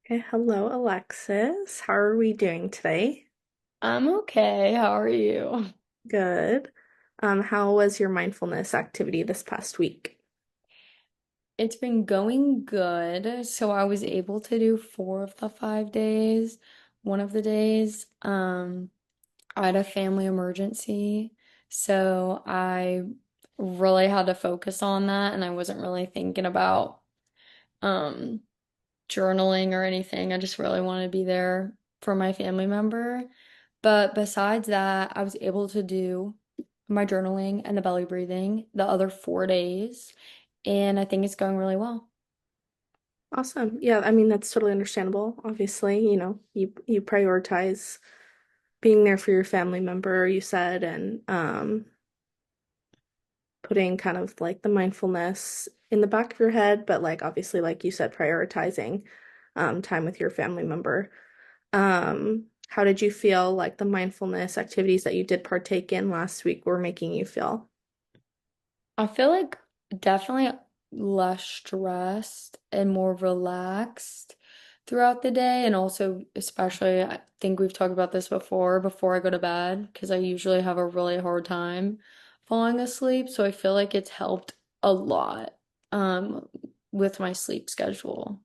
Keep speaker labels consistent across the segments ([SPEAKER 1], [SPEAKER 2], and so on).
[SPEAKER 1] Okay, hello, Alexis. How are we doing today?
[SPEAKER 2] I'm okay. How are you?
[SPEAKER 1] Good. How was your mindfulness activity this past week?
[SPEAKER 2] It's been going good. So I was able to do 4 of the 5 days. One of the days, I had a family emergency. So I really had to focus on that and I wasn't really thinking about um journaling or anything. I just really wanted to be there for my family member. But besides that, I was able to do my journaling and the belly breathing the other 4 days, and I think it's going really well.
[SPEAKER 1] Awesome. Yeah, I mean that's totally understandable. Obviously, you prioritize being there for your family member, you said, and putting kind of like the mindfulness in the back of your head, but like obviously, like you said, prioritizing time with your family member. How did you feel like the mindfulness activities that you did partake in last week were making you feel?
[SPEAKER 2] I feel like definitely less stressed and more relaxed throughout the day, and also, especially, I think we've talked about this before I go to bed, because I usually have a really hard time falling asleep. So I feel like it's helped a lot um, with my sleep schedule.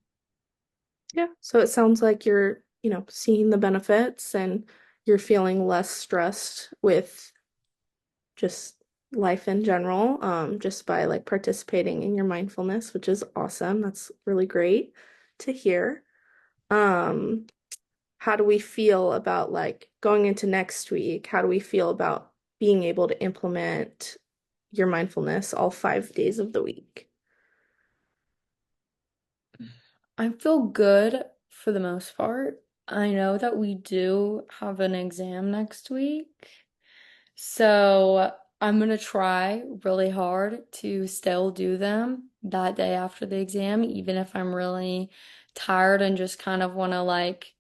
[SPEAKER 1] Yeah, so it sounds like you're, seeing the benefits and you're feeling less stressed with just life in general, just by like participating in your mindfulness, which is awesome. That's really great to hear. Um, how do we feel about like going into next week? How do we feel about being able to implement your mindfulness all 5 days of the week?
[SPEAKER 2] I feel good for the most part. I know that we do have an exam next week, so I'm gonna try really hard to still do them that day after the exam, even if I'm really tired and just kind of want to like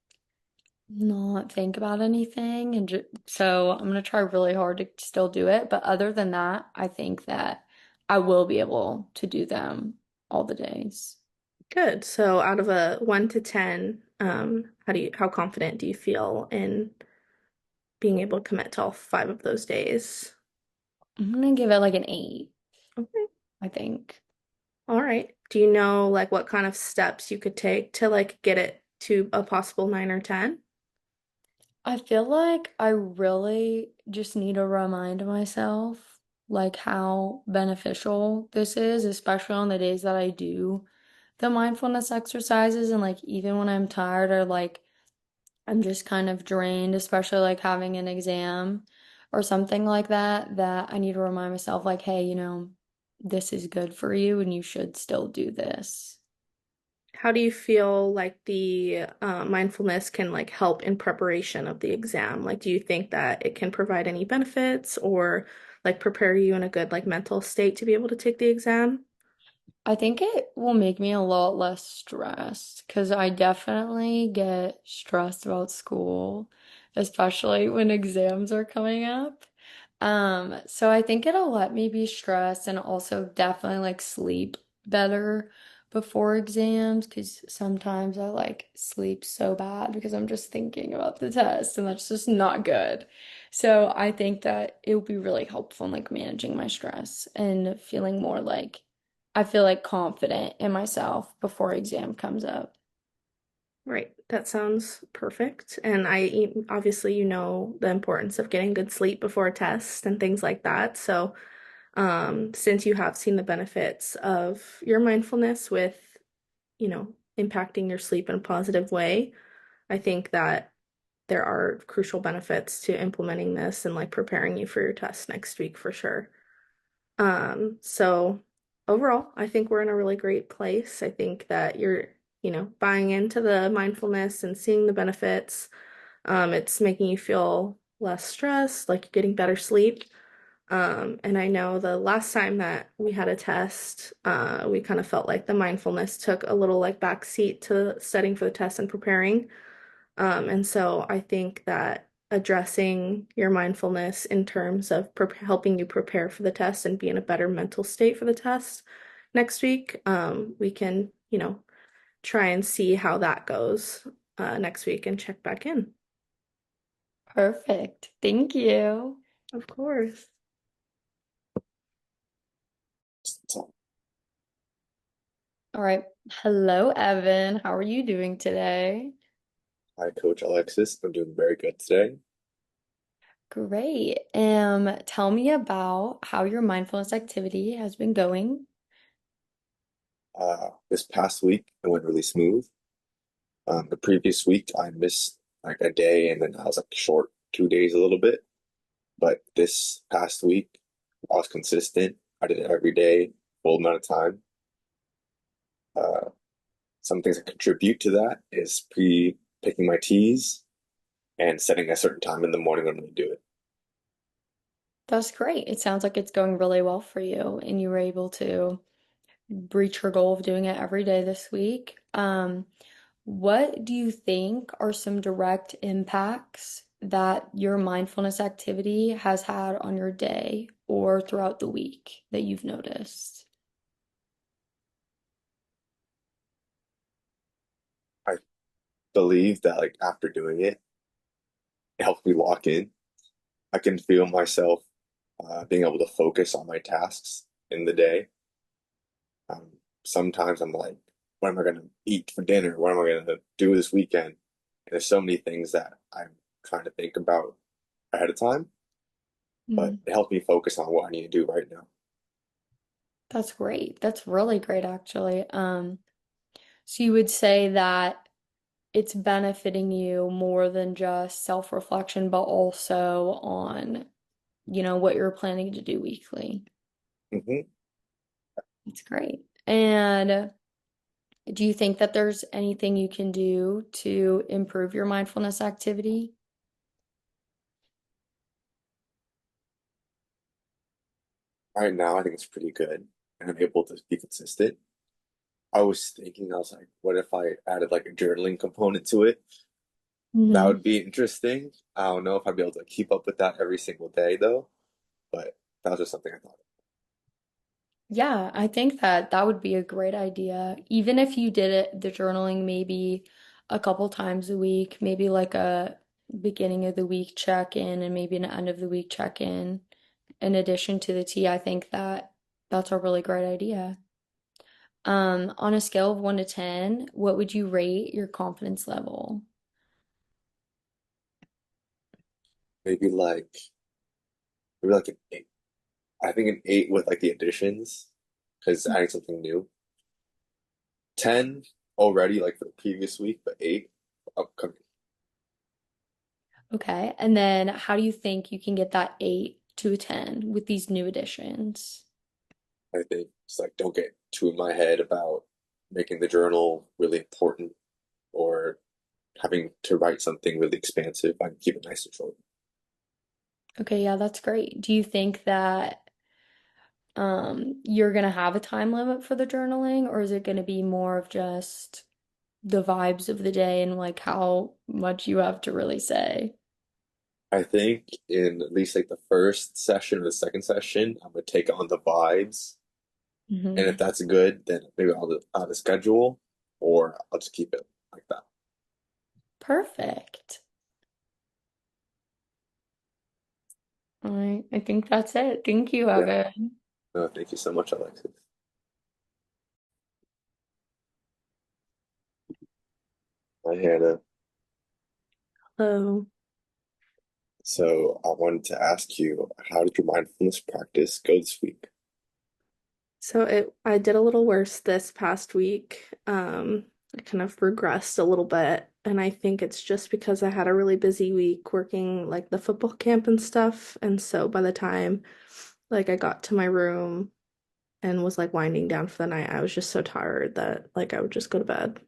[SPEAKER 2] not think about anything. And so I'm gonna try really hard to still do it. But other than that, I think that I will be able to do them all the days.
[SPEAKER 1] Good. So out of a 1 to 10, how confident do you feel in being able to commit to all 5 of those days?
[SPEAKER 2] I'm gonna give it like an 8,
[SPEAKER 1] Okay.
[SPEAKER 2] I think.
[SPEAKER 1] All right. Do you know like what kind of steps you could take to like get it to a possible 9 or 10?
[SPEAKER 2] I feel like I really just need to remind myself like how beneficial this is, especially on the days that I do the mindfulness exercises and like even when I'm tired or like I'm just kind of drained, especially like having an exam or something like that, that I need to remind myself like, hey, this is good for you and you should still do this.
[SPEAKER 1] How do you feel like the mindfulness can like help in preparation of the exam? Like, do you think that it can provide any benefits or like prepare you in a good like mental state to be able to take the exam?
[SPEAKER 2] I think it will make me a lot less stressed because I definitely get stressed about school, especially when exams are coming up. So I think it'll let me be stressed and also definitely like sleep better before exams because sometimes I like sleep so bad because I'm just thinking about the test and that's just not good. So I think that it will be really helpful in like managing my stress and feeling more like I feel like confident in myself before exam comes up.
[SPEAKER 1] Right. That sounds perfect. And obviously, the importance of getting good sleep before a test and things like that. So, since you have seen the benefits of your mindfulness with, impacting your sleep in a positive way, I think that there are crucial benefits to implementing this and like preparing you for your test next week for sure. So overall, I think we're in a really great place. I think that you're, buying into the mindfulness and seeing the benefits. It's making you feel less stressed, like you're getting better sleep. And I know the last time that we had a test, we kind of felt like the mindfulness took a little like backseat to studying for the test and preparing. And so I think that addressing your mindfulness in terms of helping you prepare for the test and be in a better mental state for the test next week, we can, try and see how that goes next week and check back in.
[SPEAKER 2] Perfect. Thank you.
[SPEAKER 1] Of course.
[SPEAKER 3] So,
[SPEAKER 2] All right. Hello, Evan. How are you doing today?
[SPEAKER 3] hi, Coach Alexis. I'm doing very good today.
[SPEAKER 2] Great. Tell me about how your mindfulness activity has been going.
[SPEAKER 3] This past week, it went really smooth. The previous week, I missed like a day, and then I was like short 2 days a little bit. But this past week, I was consistent. I did it every day, full amount of time. Uh, some things that contribute to that is pre-picking my teas and setting a certain time in the morning when I'm going to do it.
[SPEAKER 2] That's great. It sounds like it's going really well for you, and you were able to reach your goal of doing it every day this week. What do you think are some direct impacts that your mindfulness activity has had on your day or throughout the week that you've noticed?
[SPEAKER 3] I believe that like after doing it, it helps me lock in. I can feel myself being able to focus on my tasks in the day. Um, Sometimes I'm like, what am I going to eat for dinner? What am I going to do this weekend? And there's so many things that I'm trying to think about ahead of time, but
[SPEAKER 2] Mm,
[SPEAKER 3] it helps me focus on what I need to do right now.
[SPEAKER 2] that's great. That's really great, actually. So you would say that it's benefiting you more than just self-reflection, but also on, what you're planning to do weekly.
[SPEAKER 3] hmm
[SPEAKER 2] That's great. And do you think that there's anything you can do to improve your mindfulness activity?
[SPEAKER 3] Right now, I think it's pretty good, and I'm able to be consistent. I was thinking, I was like, what if I added like a journaling component to it? That
[SPEAKER 2] Hmm.
[SPEAKER 3] would be interesting. I don't know if I'd be able to keep up with that every single day, though, but that was just something I thought
[SPEAKER 2] Yeah, I think that that would be a great idea. Even if you did it, the journaling maybe a couple times a week, maybe like a beginning of the week check-in and maybe an end of the week check-in. In addition to the tea, I think that that's a really great idea. On a scale of 1 to 10, what would you rate your confidence level?
[SPEAKER 3] of. Maybe like an 8. I think an 8 with like the additions, because adding something new. 10 already, like for the previous week, but 8 upcoming.
[SPEAKER 2] Okay, and then how do you think you can get that 8 to a 10 with these new additions?
[SPEAKER 3] I think it's like don't get too in my head about making the journal really important or having to write something really expansive. I can keep it nice and short.
[SPEAKER 2] Okay, yeah, that's great. Do you think that you're gonna have a time limit for the journaling, or is it gonna be more of just the vibes of the day and like how much you have to really say?
[SPEAKER 3] I think in at least like the first session or the second session, I'm gonna take on the vibes, and if
[SPEAKER 2] Hmm.
[SPEAKER 3] that's good, then maybe I'll on the schedule, or I'll just keep it like that.
[SPEAKER 2] Perfect. All right, I think that's it. Thank you,
[SPEAKER 3] Yeah.
[SPEAKER 2] Evan.
[SPEAKER 3] No, thank you so much, Alexis. Hi, Hannah.
[SPEAKER 1] So,
[SPEAKER 3] So I wanted to ask you, how did your mindfulness practice go this week?
[SPEAKER 1] I did a little worse this past week. I kind of regressed a little bit, and I think it's just because I had a really busy week working like the football camp and stuff. And so by the time like I got to my room and was like winding down for the night, I was just so tired that like I would just go to bed.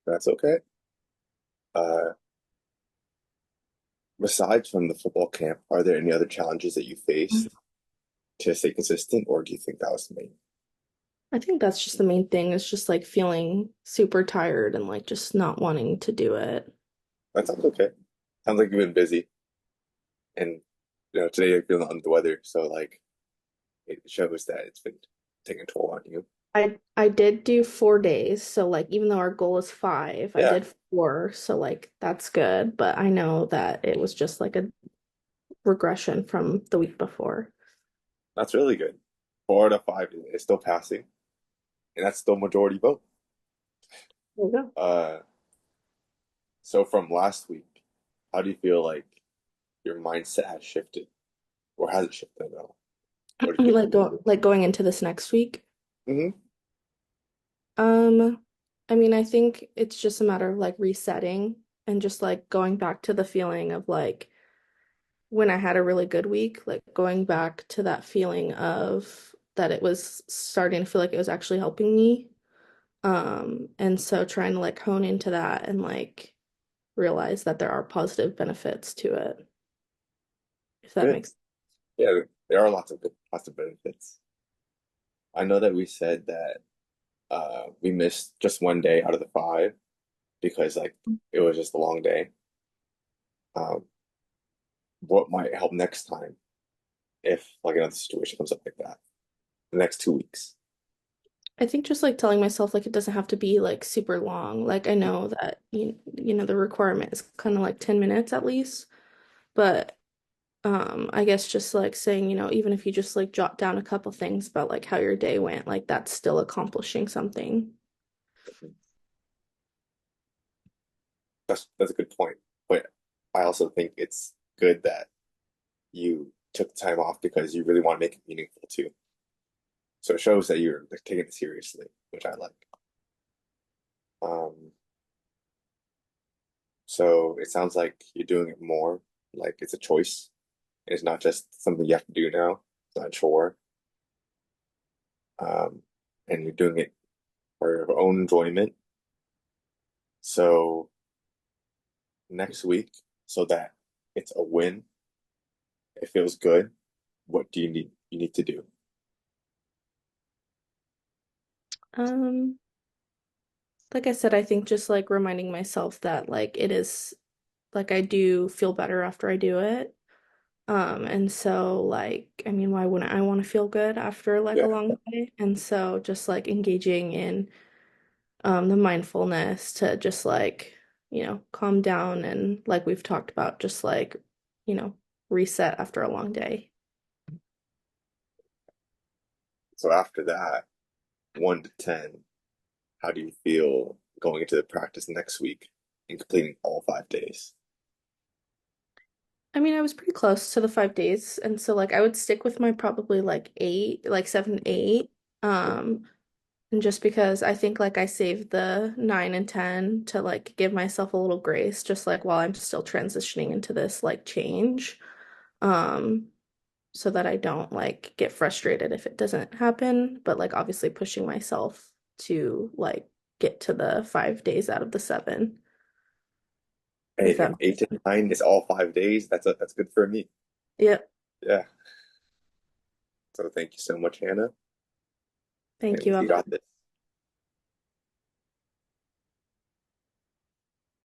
[SPEAKER 3] That's okay. Uh, Besides from the football camp, are there any other challenges that you faced to stay consistent, or do you think that was the main?
[SPEAKER 1] I think that's just the main thing, is just like feeling super tired and like just not wanting to do it.
[SPEAKER 3] That sounds okay. Sounds like you've been busy, and today you're feeling under the weather, so like it shows that it's been taking a toll on you.
[SPEAKER 1] I did do 4 days, so like even though our goal is five, I
[SPEAKER 3] Yeah,
[SPEAKER 1] did four, so like that's good. But I know that it was just like a regression from the week before.
[SPEAKER 3] that's really good. 4 out of 5 is still passing, and that's still majority vote.
[SPEAKER 1] There you go.
[SPEAKER 3] Uh, so from last week, how do you feel like your mindset has shifted, or has it shifted at all? What do you think?
[SPEAKER 1] Like going into this next week.
[SPEAKER 3] Hmm.
[SPEAKER 1] Um, I mean, I think it's just a matter of like resetting and just like going back to the feeling of like when I had a really good week, like going back to that feeling of that it was starting to feel like it was actually helping me. And so trying to like hone into that and like realize that there are positive benefits to it, if that
[SPEAKER 3] Good.
[SPEAKER 1] makes
[SPEAKER 3] Yeah, there are lots of benefits. I know that we said that we missed just one day out of the 5 because like
[SPEAKER 1] sense.
[SPEAKER 3] it was just a long day. Um, what might help next time if like another situation comes up like that? The next 2 weeks.
[SPEAKER 1] I think just like telling myself like it doesn't have to be like super long. Like I know that you know the requirement is kind of like 10 minutes at least, but I guess just like saying, even if you just like jot down a couple things about like how your day went, like that's still accomplishing something.
[SPEAKER 3] That's a good point. But I also think it's good that you took time off because you really want to make it meaningful too. So it shows that you're like, taking it seriously, which I like. Um, so it sounds like you're doing it more like it's a choice. It's not just something you have to do now. It's not a chore. Um, and you're doing it for your own enjoyment. So next week, so that it's a win, it feels good. What do you need to do?
[SPEAKER 1] Um, like I said, I think just like reminding myself that like it is like I do feel better after I do it. And so like I mean, why wouldn't I want to feel good after like a
[SPEAKER 3] Yeah.
[SPEAKER 1] long day? And so just like engaging in the mindfulness to just like, calm down and like we've talked about, just like, you know, reset after a long day.
[SPEAKER 3] So after that, 1 to 10, how do you feel going into the practice next week and completing all 5 days?
[SPEAKER 1] I mean, I was pretty close to the 5 days, and so like I would stick with my probably like eight, like seven, eight. Um, and just because I think like I saved the 9 and 10 to like give myself a little grace, just like while I'm still transitioning into this like change. Um, so that I don't like get frustrated if it doesn't happen, but like obviously pushing myself to like get to the 5 days out of the seven,
[SPEAKER 3] Hey,
[SPEAKER 1] if
[SPEAKER 3] if
[SPEAKER 1] that
[SPEAKER 3] eight
[SPEAKER 1] makes
[SPEAKER 3] to
[SPEAKER 1] sense.
[SPEAKER 3] nine is all 5 days, that's good for me.
[SPEAKER 1] Yep.
[SPEAKER 3] Yeah. So thank you so much, Hannah,
[SPEAKER 1] Thank
[SPEAKER 3] and
[SPEAKER 1] you.
[SPEAKER 3] you got this.